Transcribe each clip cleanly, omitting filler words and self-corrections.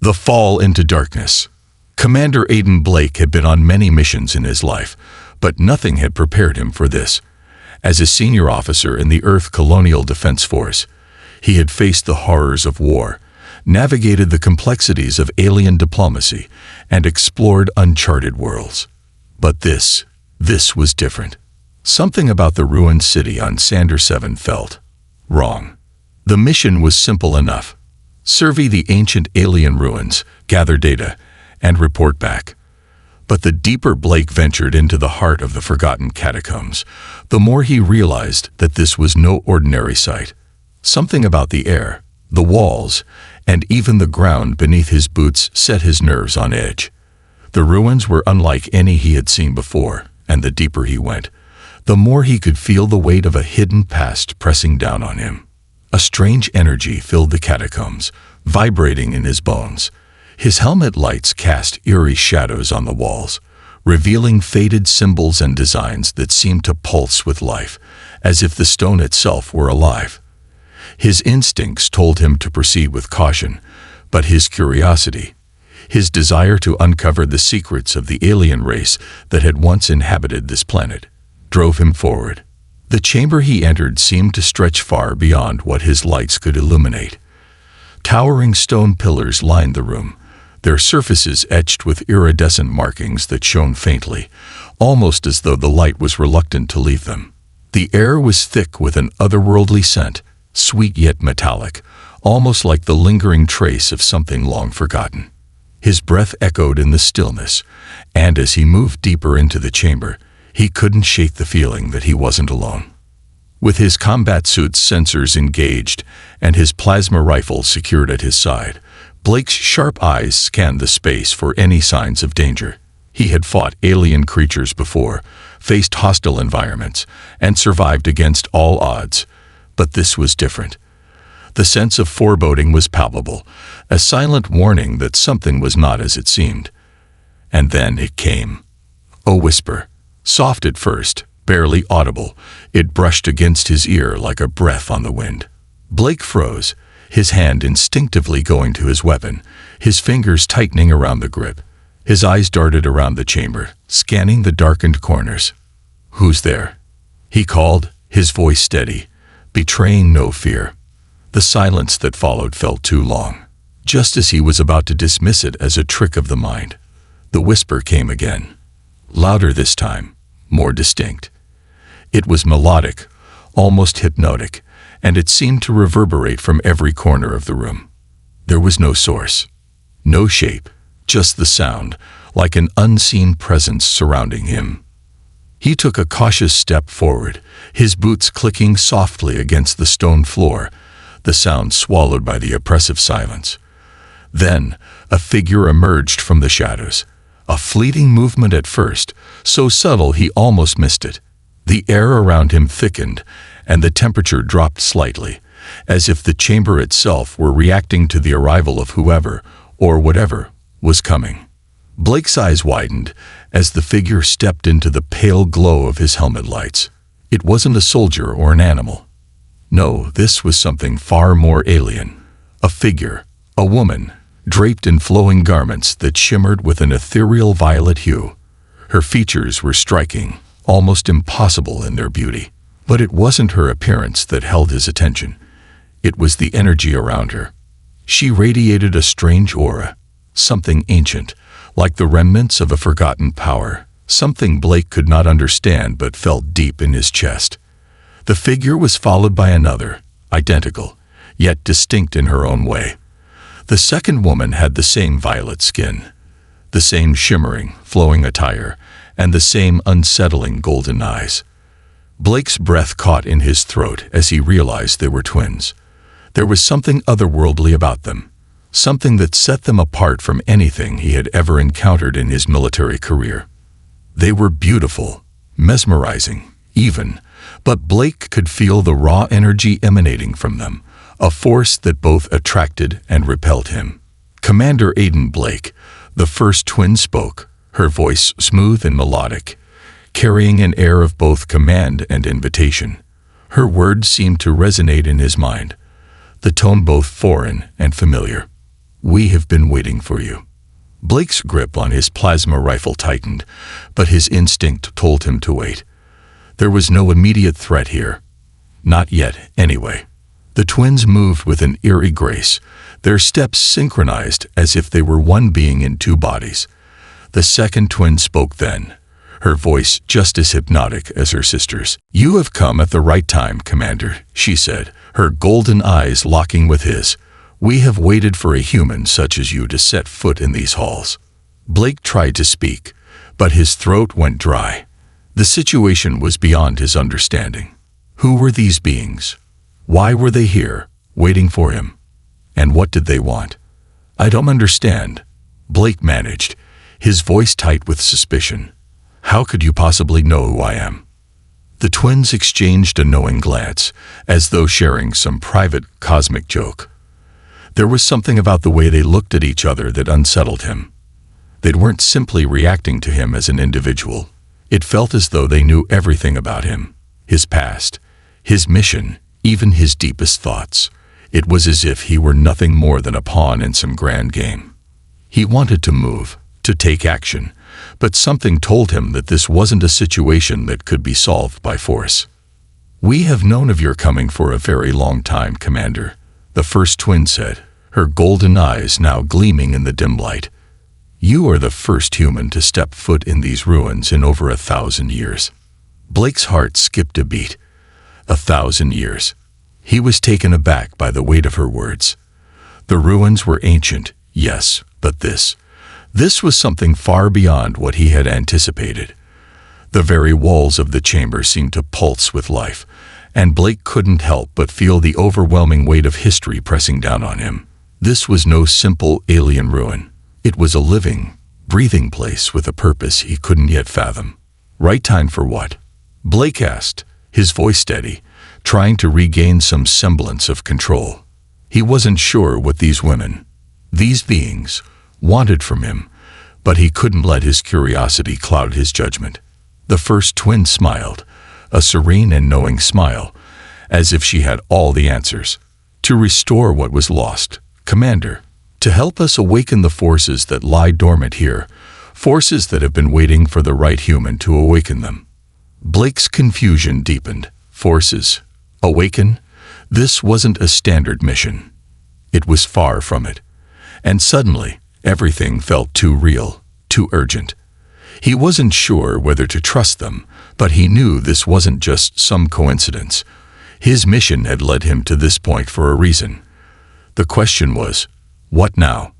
The fall into darkness. Commander Aiden Blake had been on many missions in his life, but nothing had prepared him for this. As a senior officer in the Earth Colonial Defense Force, he had faced the horrors of war, navigated the complexities of alien diplomacy, and explored uncharted worlds. But this was different. Something about the ruined city on Sander 7 felt wrong. The mission was simple enough. Survey the ancient alien ruins, gather data, and report back. But the deeper Blake ventured into the heart of the forgotten catacombs, the more he realized that this was no ordinary sight. Something about the air, the walls, and even the ground beneath his boots set his nerves on edge. The ruins were unlike any he had seen before, and the deeper he went, the more he could feel the weight of a hidden past pressing down on him. A strange energy filled the catacombs, vibrating in his bones. His helmet lights cast eerie shadows on the walls, revealing faded symbols and designs that seemed to pulse with life, as if the stone itself were alive. His instincts told him to proceed with caution, but his curiosity, his desire to uncover the secrets of the alien race that had once inhabited this planet, drove him forward. The chamber he entered seemed to stretch far beyond what his lights could illuminate. Towering stone pillars lined the room, their surfaces etched with iridescent markings that shone faintly, almost as though the light was reluctant to leave them. The air was thick with an otherworldly scent, sweet yet metallic, almost like the lingering trace of something long forgotten. His breath echoed in the stillness, and as he moved deeper into the chamber, he couldn't shake the feeling that he wasn't alone. With his combat suit's sensors engaged and his plasma rifle secured at his side, Blake's sharp eyes scanned the space for any signs of danger. He had fought alien creatures before, faced hostile environments, and survived against all odds. But this was different. The sense of foreboding was palpable, a silent warning that something was not as it seemed. And then it came. A whisper. Soft at first, barely audible, it brushed against his ear like a breath on the wind. Blake froze, his hand instinctively going to his weapon, his fingers tightening around the grip. His eyes darted around the chamber, scanning the darkened corners. "Who's there?" he called, his voice steady, betraying no fear. The silence that followed felt too long. Just as he was about to dismiss it as a trick of the mind, the whisper came again. Louder this time, more distinct. It was melodic, almost hypnotic, and it seemed to reverberate from every corner of the room. There was no source, no shape, just the sound, like an unseen presence surrounding him. He took a cautious step forward, his boots clicking softly against the stone floor, the sound swallowed by the oppressive silence. Then, a figure emerged from the shadows. A fleeting movement at first, so subtle he almost missed it. The air around him thickened, and the temperature dropped slightly, as if the chamber itself were reacting to the arrival of whoever, or whatever, was coming. Blake's eyes widened as the figure stepped into the pale glow of his helmet lights. It wasn't a soldier or an animal. No, this was something far more alien. A figure, a woman, draped in flowing garments that shimmered with an ethereal violet hue. Her features were striking, almost impossible in their beauty. But it wasn't her appearance that held his attention. It was the energy around her. She radiated a strange aura, something ancient, like the remnants of a forgotten power, something Blake could not understand but felt deep in his chest. The figure was followed by another, identical, yet distinct in her own way. The second woman had the same violet skin, the same shimmering, flowing attire, and the same unsettling golden eyes. Blake's breath caught in his throat as he realized they were twins. There was something otherworldly about them, something that set them apart from anything he had ever encountered in his military career. They were beautiful, mesmerizing, even, but Blake could feel the raw energy emanating from them, a force that both attracted and repelled him. Commander Aiden Blake, the first twin, spoke, her voice smooth and melodic, carrying an air of both command and invitation. Her words seemed to resonate in his mind, the tone both foreign and familiar. "We have been waiting for you." Blake's grip on his plasma rifle tightened, but his instinct told him to wait. There was no immediate threat here. Not yet, anyway. The twins moved with an eerie grace, their steps synchronized as if they were one being in two bodies. The second twin spoke then, her voice just as hypnotic as her sister's. "You have come at the right time, Commander," she said, her golden eyes locking with his. "We have waited for a human such as you to set foot in these halls." Blake tried to speak, but his throat went dry. The situation was beyond his understanding. Who were these beings? Why were they here, waiting for him? And what did they want? "I don't understand," Blake managed, his voice tight with suspicion. "How could you possibly know who I am?" The twins exchanged a knowing glance, as though sharing some private cosmic joke. There was something about the way they looked at each other that unsettled him. They weren't simply reacting to him as an individual. It felt as though they knew everything about him, his past, his mission, even his deepest thoughts. It was as if he were nothing more than a pawn in some grand game. He wanted to move, to take action, but something told him that this wasn't a situation that could be solved by force. "We have known of your coming for a very long time, Commander," the first twin said, her golden eyes now gleaming in the dim light. "You are the first human to step foot in these ruins in over 1,000 years." Blake's heart skipped a beat. 1,000 years. He was taken aback by the weight of her words. The ruins were ancient, yes, but this was something far beyond what he had anticipated. The very walls of the chamber seemed to pulse with life, and Blake couldn't help but feel the overwhelming weight of history pressing down on him. This was no simple alien ruin. It was a living, breathing place with a purpose he couldn't yet fathom. "Right time for what?" Blake asked, his voice steady, trying to regain some semblance of control. He wasn't sure what these women, these beings, wanted from him, but he couldn't let his curiosity cloud his judgment. The first twin smiled, a serene and knowing smile, as if she had all the answers. "To restore what was lost, Commander. To help us awaken the forces that lie dormant here, forces that have been waiting for the right human to awaken them." Blake's confusion deepened. Forces? Awaken? This wasn't a standard mission. It was far from it. And suddenly, everything felt too real, too urgent. He wasn't sure whether to trust them, but he knew this wasn't just some coincidence. His mission had led him to this point for a reason. The question was, what now?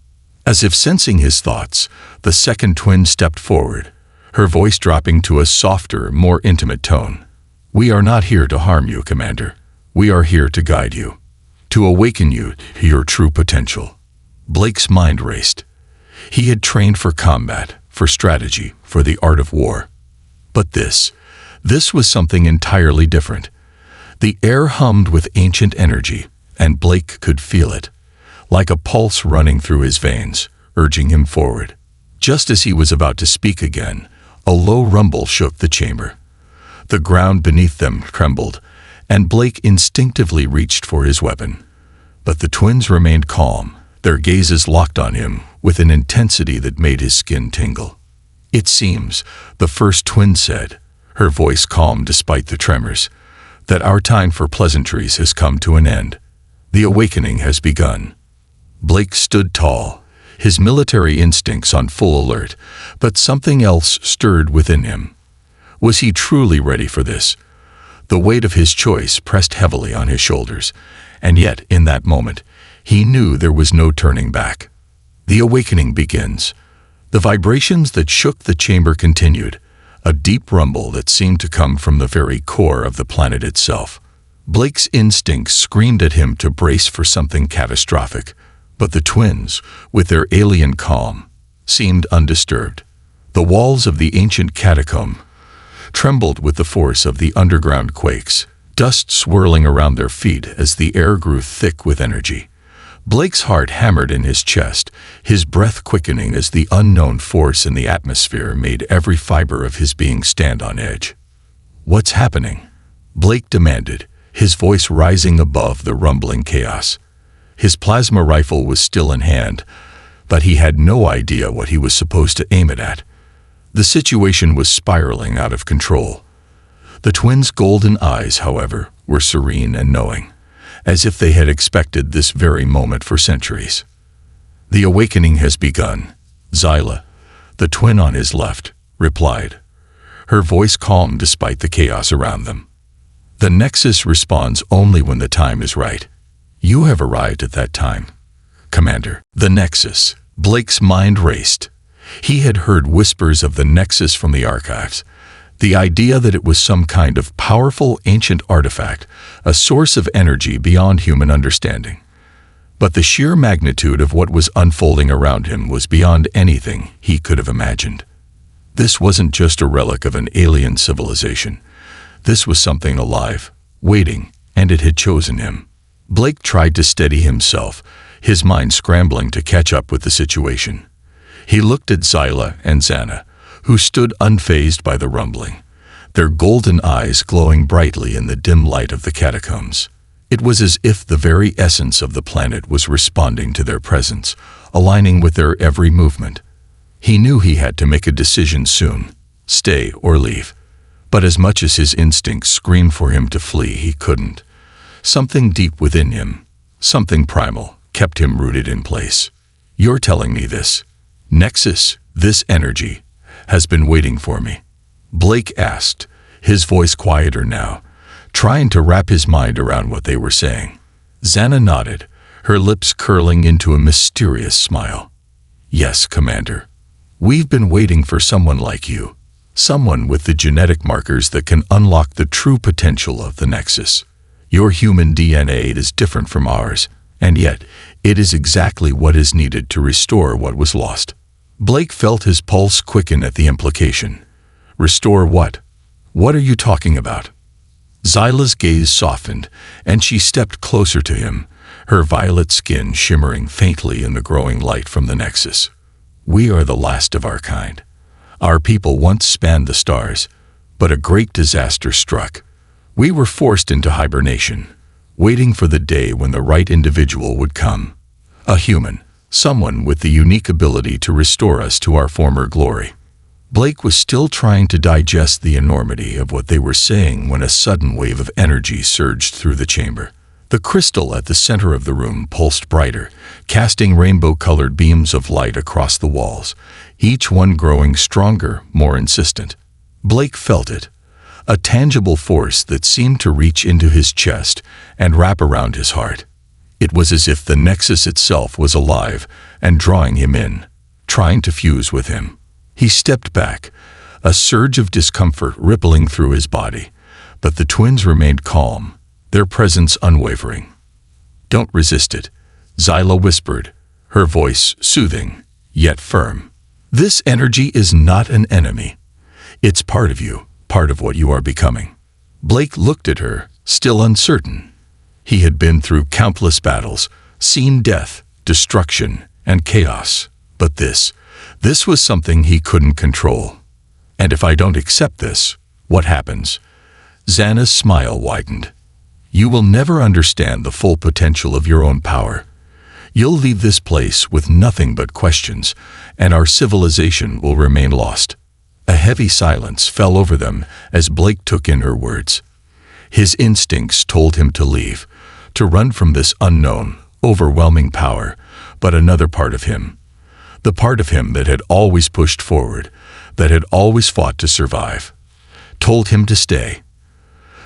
As if sensing his thoughts, the second twin stepped forward, her voice dropping to a softer, more intimate tone. "We are not here to harm you, Commander. We are here to guide you, to awaken you to your true potential." Blake's mind raced. He had trained for combat, for strategy, for the art of war. But this was something entirely different. The air hummed with ancient energy, and Blake could feel it, like a pulse running through his veins, urging him forward. Just as he was about to speak again, a low rumble shook the chamber. The ground beneath them trembled, and Blake instinctively reached for his weapon. But the twins remained calm, their gazes locked on him with an intensity that made his skin tingle. "It seems," the first twin said, her voice calm despite the tremors, "that our time for pleasantries has come to an end. The awakening has begun." Blake stood tall, his military instincts on full alert, but something else stirred within him. Was he truly ready for this? The weight of his choice pressed heavily on his shoulders, and yet, in that moment, he knew there was no turning back. The awakening begins. The vibrations that shook the chamber continued, a deep rumble that seemed to come from the very core of the planet itself. Blake's instincts screamed at him to brace for something catastrophic, but the twins, with their alien calm, seemed undisturbed. The walls of the ancient catacomb trembled with the force of the underground quakes, dust swirling around their feet as the air grew thick with energy. Blake's heart hammered in his chest, his breath quickening as the unknown force in the atmosphere made every fiber of his being stand on edge. "What's happening?" Blake demanded, his voice rising above the rumbling chaos. His plasma rifle was still in hand, but he had no idea what he was supposed to aim it at. The situation was spiraling out of control. The twins' golden eyes, however, were serene and knowing, as if they had expected this very moment for centuries. "The awakening has begun," Zyla, the twin on his left, replied, her voice calm despite the chaos around them. "The Nexus responds only when the time is right. You have arrived at that time, Commander." The Nexus. Blake's mind raced. He had heard whispers of the Nexus from the archives. The idea that it was some kind of powerful ancient artifact, a source of energy beyond human understanding. But the sheer magnitude of what was unfolding around him was beyond anything he could have imagined. This wasn't just a relic of an alien civilization. This was something alive, waiting, and it had chosen him. Blake tried to steady himself, his mind scrambling to catch up with the situation. He looked at Zyla and Xana, who stood unfazed by the rumbling, their golden eyes glowing brightly in the dim light of the catacombs. It was as if the very essence of the planet was responding to their presence, aligning with their every movement. He knew he had to make a decision soon, stay or leave. But as much as his instincts screamed for him to flee, he couldn't. Something deep within him, something primal, kept him rooted in place. "You're telling me this Nexus, this energy, has been waiting for me?" Blake asked, his voice quieter now, trying to wrap his mind around what they were saying. Xana nodded, her lips curling into a mysterious smile. "Yes, Commander. We've been waiting for someone like you, someone with the genetic markers that can unlock the true potential of the Nexus. Your human DNA is different from ours, and yet it is exactly what is needed to restore what was lost." Blake felt his pulse quicken at the implication. "Restore what? What are you talking about?" Zyla's gaze softened, and she stepped closer to him, her violet skin shimmering faintly in the growing light from the Nexus. "We are the last of our kind. Our people once spanned the stars, but a great disaster struck. We were forced into hibernation, waiting for the day when the right individual would come. A human, someone with the unique ability to restore us to our former glory." Blake was still trying to digest the enormity of what they were saying when a sudden wave of energy surged through the chamber. The crystal at the center of the room pulsed brighter, casting rainbow-colored beams of light across the walls, each one growing stronger, more insistent. Blake felt it, a tangible force that seemed to reach into his chest and wrap around his heart. It was as if the Nexus itself was alive and drawing him in, trying to fuse with him. He stepped back, a surge of discomfort rippling through his body, but the twins remained calm, their presence unwavering. "Don't resist it," Zyla whispered, her voice soothing, yet firm. "This energy is not an enemy. It's part of you, part of what you are becoming." Blake looked at her, still uncertain. He had been through countless battles, seen death, destruction, and chaos, but this was something he couldn't control. "And if I don't accept this, what happens?" Xana's smile widened. "You will never understand the full potential of your own power. You'll leave this place with nothing but questions, and our civilization will remain lost." A heavy silence fell over them as Blake took in her words. His instincts told him to leave, to run from this unknown, overwhelming power, but another part of him, the part of him that had always pushed forward, that had always fought to survive, told him to stay.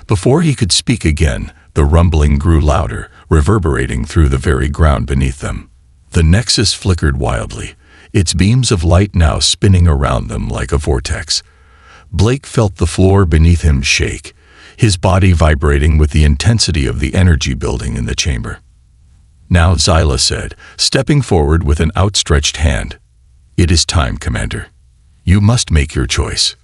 Before he could speak again, the rumbling grew louder, reverberating through the very ground beneath them. The Nexus flickered wildly, its beams of light now spinning around them like a vortex. Blake felt the floor beneath him shake, his body vibrating with the intensity of the energy building in the chamber. "Now," Zyla said, stepping forward with an outstretched hand. "It is time, Commander. You must make your choice."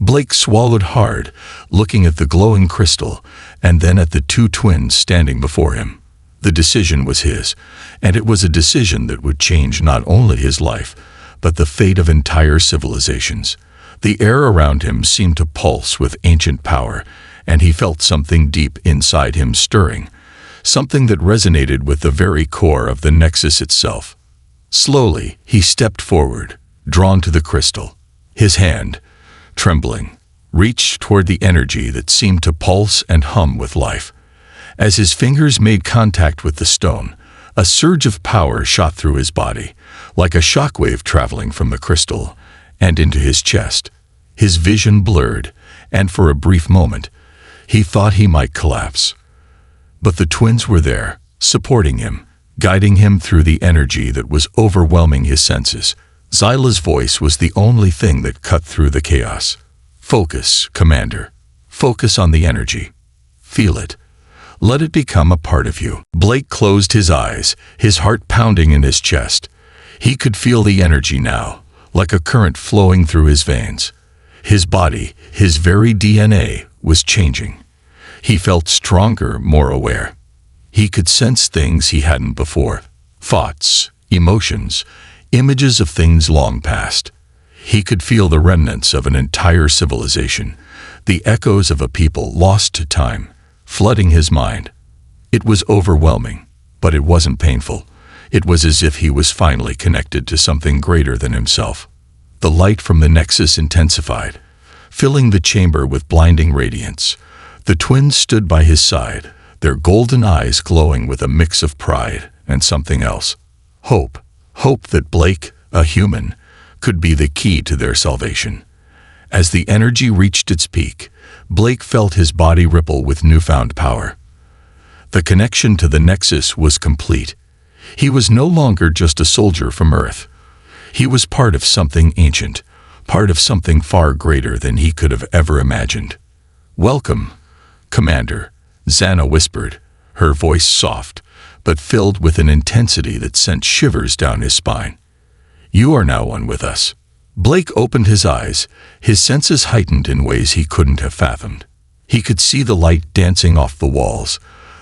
Blake swallowed hard, looking at the glowing crystal, and then at the two twins standing before him. The decision was his, and it was a decision that would change not only his life, but the fate of entire civilizations. The air around him seemed to pulse with ancient power, and he felt something deep inside him stirring, something that resonated with the very core of the Nexus itself. Slowly, he stepped forward, drawn to the crystal. His hand, trembling, reached toward the energy that seemed to pulse and hum with life. As his fingers made contact with the stone, a surge of power shot through his body, like a shockwave traveling from the crystal and into his chest. His vision blurred, and for a brief moment, he thought he might collapse. But the twins were there, supporting him, guiding him through the energy that was overwhelming his senses. Zyla's voice was the only thing that cut through the chaos. "Focus, Commander. Focus on the energy. Feel it. Let it become a part of you." Blake closed his eyes, his heart pounding in his chest. He could feel the energy now, like a current flowing through his veins. His body, his very DNA, was changing. He felt stronger, more aware. He could sense things he hadn't before. Thoughts, emotions, images of things long past. He could feel the remnants of an entire civilization, the echoes of a people lost to time, flooding his mind. It was overwhelming, but it wasn't painful. It was as if he was finally connected to something greater than himself. The light from the Nexus intensified, filling the chamber with blinding radiance. The twins stood by his side, their golden eyes glowing with a mix of pride and something else. Hope. Hope that Blake, a human, could be the key to their salvation. As the energy reached its peak, Blake felt his body ripple with newfound power. The connection to the Nexus was complete. He was no longer just a soldier from Earth. He was part of something ancient, part of something far greater than he could have ever imagined. "Welcome, Commander," Xana whispered, her voice soft, but filled with an intensity that sent shivers down his spine. "You are now one with us." Blake opened his eyes, his senses heightened in ways he couldn't have fathomed. He could see the light dancing off the walls,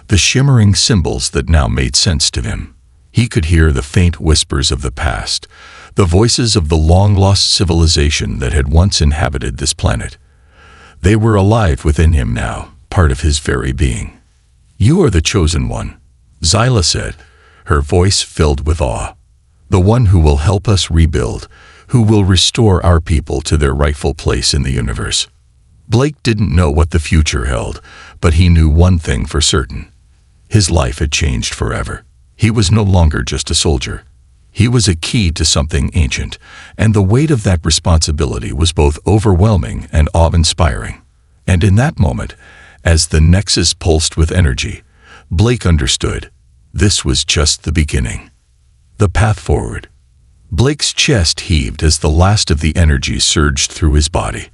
the shimmering symbols that now made sense to him. He could hear the faint whispers of the past, the voices of the long-lost civilization that had once inhabited this planet. They were alive within him now, part of his very being. "You are the chosen one," Zyla said, her voice filled with awe. "The one who will help us rebuild, who will restore our people to their rightful place in the universe." Blake didn't know what the future held, but he knew one thing for certain. His life had changed forever. He was no longer just a soldier. He was a key to something ancient, and the weight of that responsibility was both overwhelming and awe-inspiring. And in that moment, as the Nexus pulsed with energy, Blake understood this was just the beginning. The path forward. Blake's chest heaved as the last of the energy surged through his body.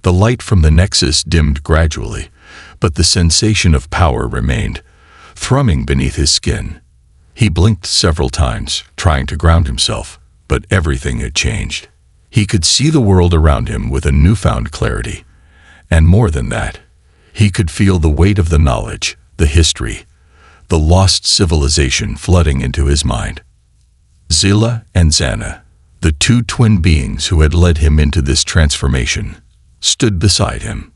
The light from the Nexus dimmed gradually, but the sensation of power remained, thrumming beneath his skin. He blinked several times, trying to ground himself, but everything had changed. He could see the world around him with a newfound clarity. And more than that, he could feel the weight of the knowledge, the history, the lost civilization flooding into his mind. Zila and Xana, the two twin beings who had led him into this transformation, stood beside him.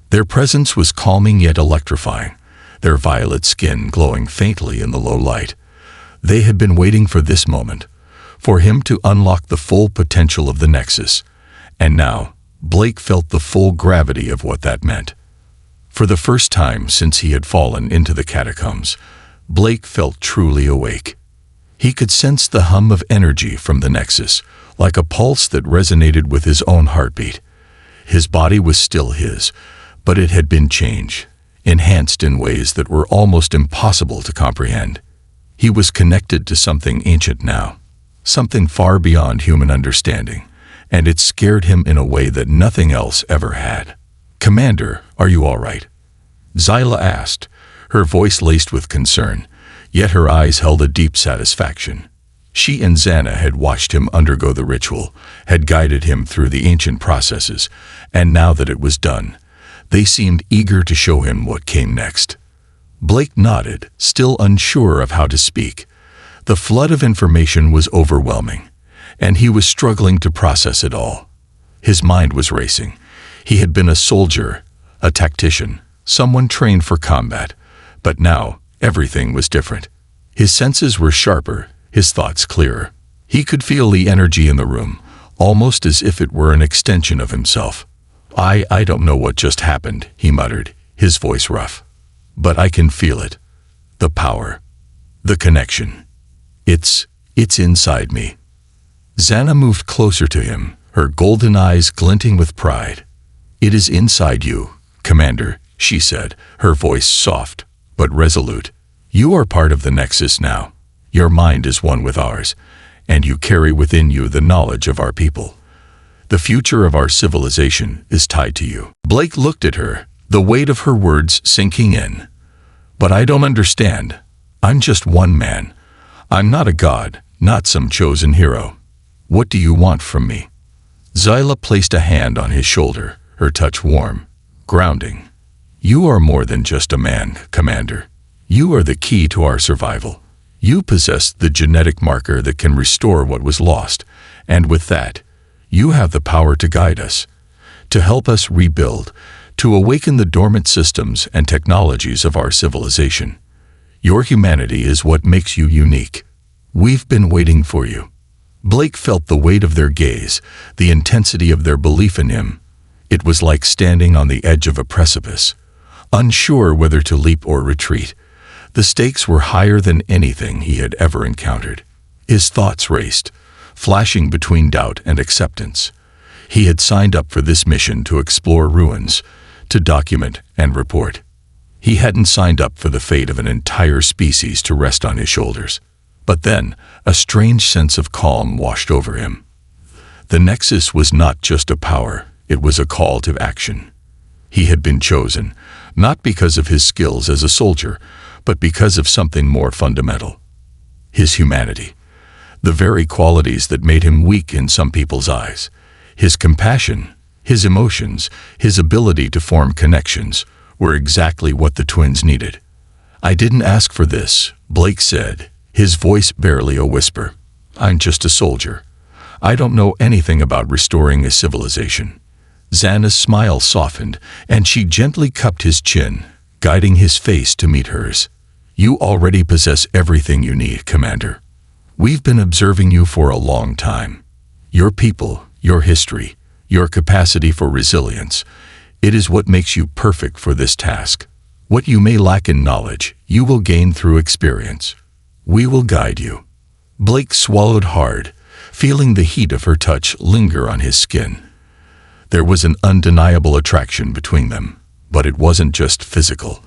Their presence was calming yet electrifying, their violet skin glowing faintly in the low light. They had been waiting for this moment, for him to unlock the full potential of the Nexus, and now Blake felt the full gravity of what that meant. For the first time since he had fallen into the catacombs, Blake felt truly awake. He could sense the hum of energy from the Nexus, like a pulse that resonated with his own heartbeat. His body was still his, but it had been changed, enhanced in ways that were almost impossible to comprehend. He was connected to something ancient now, something far beyond human understanding, and it scared him in a way that nothing else ever had. "Commander, are you all right?" Zyla asked, her voice laced with concern, yet her eyes held a deep satisfaction. She and Xana had watched him undergo the ritual, had guided him through the ancient processes, and now that it was done, they seemed eager to show him what came next. Blake nodded, still unsure of how to speak. The flood of information was overwhelming, and he was struggling to process it all. His mind was racing. He had been a soldier, a tactician, someone trained for combat, but now Everything was different. His senses were sharper, his thoughts clearer. He could feel the energy in the room, almost as if it were an extension of himself. I don't know what just happened," he muttered, his voice rough. "But I can feel it. The power. The connection. It's inside me." Xana moved closer to him, her golden eyes glinting with pride. "It is inside you, Commander," she said, her voice soft but resolute. "You are part of the Nexus now. Your mind is one with ours, and you carry within you the knowledge of our people. The future of our civilization is tied to you." Blake looked at her, the weight of her words sinking in. "But I don't understand. I'm just one man. I'm not a god, not some chosen hero. What do you want from me?" Zyla placed a hand on his shoulder, her touch warm, grounding. "You are more than just a man, Commander. You are the key to our survival. You possess the genetic marker that can restore what was lost, and with that, you have the power to guide us, to help us rebuild, to awaken the dormant systems and technologies of our civilization. Your humanity is what makes you unique. We've been waiting for you." Blake felt the weight of their gaze, the intensity of their belief in him. It was like standing on the edge of a precipice, unsure whether to leap or retreat. The stakes were higher than anything he had ever encountered. His thoughts raced, flashing between doubt and acceptance. He had signed up for this mission to explore ruins, to document and report. He hadn't signed up for the fate of an entire species to rest on his shoulders. But then, a strange sense of calm washed over him. The Nexus was not just a power, it was a call to action. He had been chosen, not because of his skills as a soldier, but because of something more fundamental. His humanity. The very qualities that made him weak in some people's eyes. His compassion, his emotions, his ability to form connections were exactly what the twins needed. "I didn't ask for this," Blake said, his voice barely a whisper. "I'm just a soldier. I don't know anything about restoring a civilization." Xana's smile softened, and she gently cupped his chin, guiding his face to meet hers. "You already possess everything you need, Commander. We've been observing you for a long time. Your people, your history, your capacity for resilience. It is what makes you perfect for this task. What you may lack in knowledge, you will gain through experience. We will guide you." Blake swallowed hard, feeling the heat of her touch linger on his skin. There was an undeniable attraction between them, but it wasn't just physical.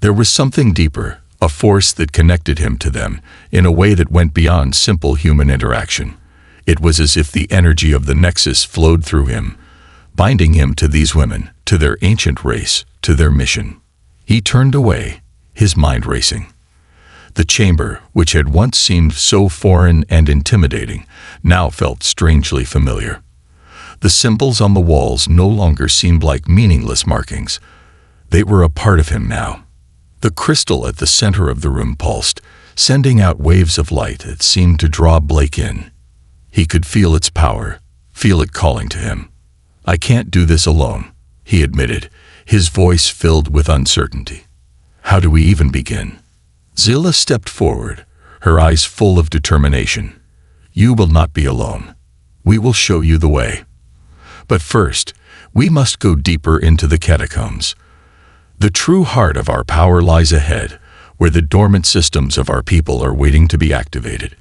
There was something deeper, a force that connected him to them in a way that went beyond simple human interaction. It was as if the energy of the Nexus flowed through him, binding him to these women, to their ancient race, to their mission. He turned away, his mind racing. The chamber, which had once seemed so foreign and intimidating, now felt strangely familiar. The symbols on the walls no longer seemed like meaningless markings. They were a part of him now. The crystal at the center of the room pulsed, sending out waves of light that seemed to draw Blake in. He could feel its power, feel it calling to him. "I can't do this alone," he admitted, his voice filled with uncertainty. "How do we even begin?" Zilla stepped forward, her eyes full of determination. "You will not be alone. We will show you the way. But first, we must go deeper into the catacombs. The true heart of our power lies ahead, where the dormant systems of our people are waiting to be activated.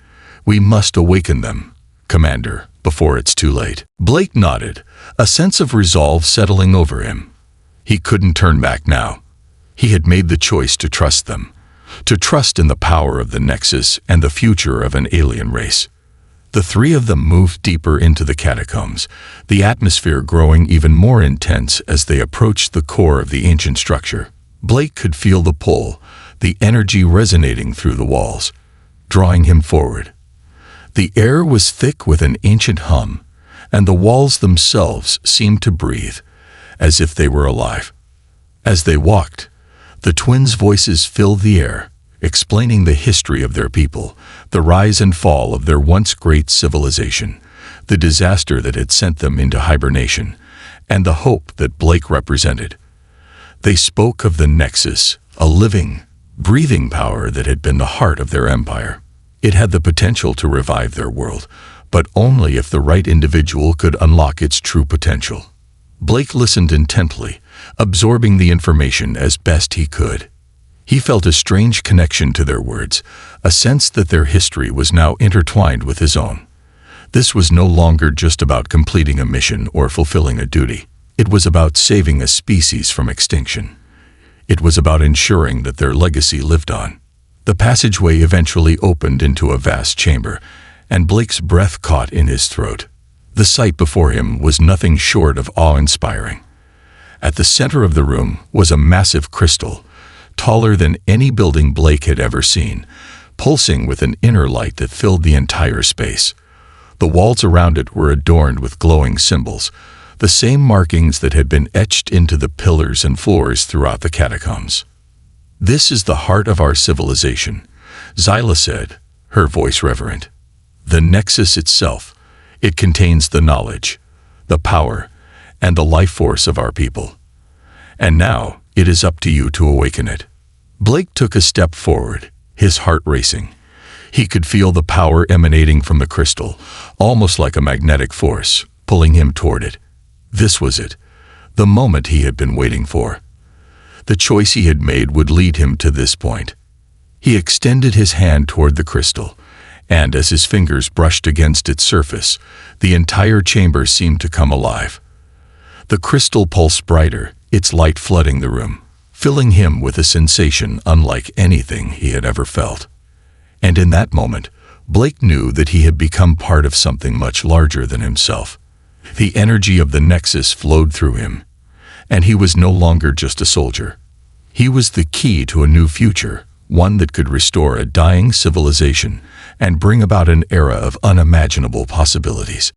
We must awaken them, Commander, before it's too late." Blake nodded, a sense of resolve settling over him. He couldn't turn back now. He had made the choice to trust them, to trust in the power of the Nexus and the future of an alien race. The three of them moved deeper into the catacombs, the atmosphere growing even more intense as they approached the core of the ancient structure. Blake could feel the pull, the energy resonating through the walls, drawing him forward. The air was thick with an ancient hum, and the walls themselves seemed to breathe, as if they were alive. As they walked, the twins' voices filled the air, explaining the history of their people, the rise and fall of their once great civilization, the disaster that had sent them into hibernation, and the hope that Blake represented. They spoke of the Nexus, a living, breathing power that had been the heart of their empire. It had the potential to revive their world, but only if the right individual could unlock its true potential. Blake listened intently, absorbing the information as best he could. He felt a strange connection to their words, a sense that their history was now intertwined with his own. This was no longer just about completing a mission or fulfilling a duty. It was about saving a species from extinction. It was about ensuring that their legacy lived on. The passageway eventually opened into a vast chamber, and Blake's breath caught in his throat. The sight before him was nothing short of awe-inspiring. At the center of the room was a massive crystal, taller than any building Blake had ever seen, pulsing with an inner light that filled the entire space. The walls around it were adorned with glowing symbols, the same markings that had been etched into the pillars and floors throughout the catacombs. "This is the heart of our civilization," Zyla said, her voice reverent. "The Nexus itself. It contains the knowledge, the power, and the life force of our people. And now, it is up to you to awaken it." Blake took a step forward, his heart racing. He could feel the power emanating from the crystal, almost like a magnetic force, pulling him toward it. This was it, the moment he had been waiting for. The choice he had made would lead him to this point. He extended his hand toward the crystal, and as his fingers brushed against its surface, the entire chamber seemed to come alive. The crystal pulsed brighter, its light flooding the room, filling him with a sensation unlike anything he had ever felt. And in that moment, Blake knew that he had become part of something much larger than himself. The energy of the Nexus flowed through him, and he was no longer just a soldier. He was the key to a new future, one that could restore a dying civilization and bring about an era of unimaginable possibilities.